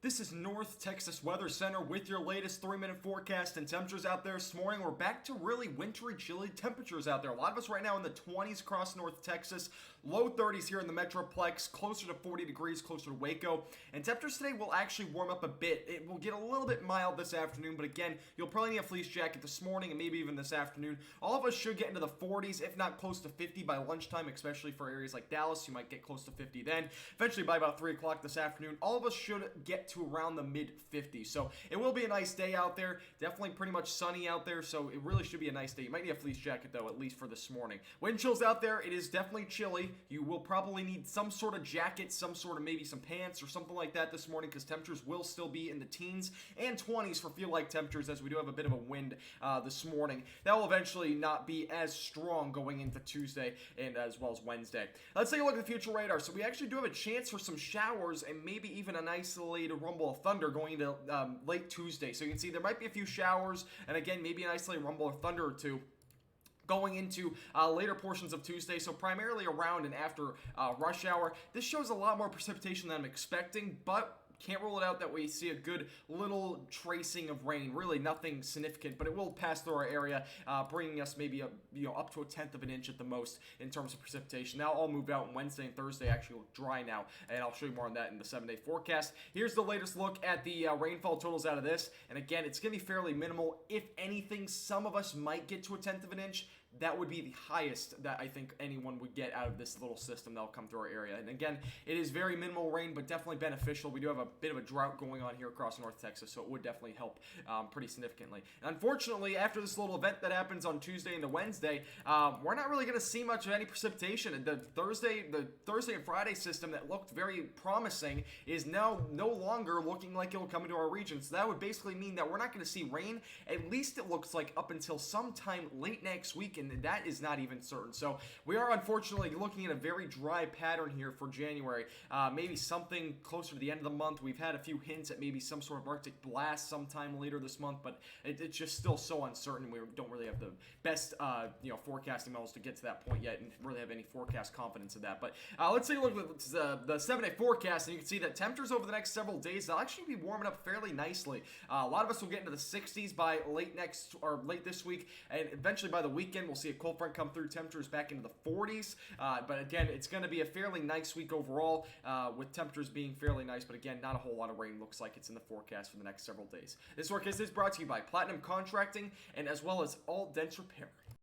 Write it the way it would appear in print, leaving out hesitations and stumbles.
This is North Texas Weather Center with your latest 3-minute forecast and temperatures out there this morning. We're back to really wintry, chilly temperatures out there. A lot of us right now in the 20s across North Texas, low 30s here in the Metroplex, closer to 40 degrees, closer to Waco. And temperatures today will actually warm up a bit. It will get a little bit mild this afternoon, but again, you'll probably need a fleece jacket this morning and maybe even this afternoon. All of us should get into the 40s, if not close to 50 by lunchtime, especially for areas like Dallas. You might get close to 50 then. Eventually by about 3 o'clock this afternoon, all of us should get to around the mid 50s. So it will be a nice day out there. Definitely pretty much sunny out there, so it really should be a nice day. You might need a fleece jacket though, at least for this morning. Wind chills out there. It is definitely chilly. You will probably need some sort of jacket, some sort of maybe some pants or something like that this morning, because temperatures will still be in the teens and 20s for feel-like temperatures, as we do have a bit of a wind this morning. That will eventually not be as strong going into Tuesday and as well as Wednesday. Let's take a look at the future radar. So we actually do have a chance for some showers and maybe even an isolated rumble of thunder going into late Tuesday. So you can see there might be a few showers, and again, maybe an isolated rumble of thunder or two going into later portions of Tuesday, so primarily around and after rush hour. This shows a lot more precipitation than I'm expecting, but can't rule it out that we see a good little tracing of rain. Really nothing significant, but it will pass through our area, bringing us maybe up to a tenth of an inch at the most in terms of precipitation. Now all moved out, and Wednesday and Thursday actually look dry now, and I'll show you more on that in the 7-day forecast. Here's the latest look at the rainfall totals out of this, and again, it's going to be fairly minimal. If anything, some of us might get to a tenth of an inch. That would be the highest that I think anyone would get out of this little system that will come through our area. And again, it is very minimal rain, but definitely beneficial. We do have a bit of a drought going on here across North Texas, so it would definitely help pretty significantly. And unfortunately, after this little event that happens on Tuesday into Wednesday, we're not really going to see much of any precipitation. The Thursday and Friday system that looked very promising is now no longer looking like it will come into our region. So that would basically mean that we're not going to see rain. At least it looks like up until sometime late next week, and that is not even certain. So we are unfortunately looking at a very dry pattern here for January. Maybe something closer to the end of the month. We've had a few hints at maybe some sort of Arctic blast sometime later this month, but it's just still so uncertain. We don't really have the best forecasting models to get to that point yet and really have any forecast confidence in that. But let's take a look at the 7-day forecast, and you can see that temperatures over the next several days, they'll actually be warming up fairly nicely. A lot of us will get into the 60s by late this week, and eventually by the weekend we'll see a cold front come through, temperatures back into the 40s. But again, it's going to be a fairly nice week overall, with temperatures being fairly nice, but again, not a whole lot of rain looks like it's in the forecast for the next several days. This forecast is brought to you by Platinum Contracting and as well as All Dents Repair.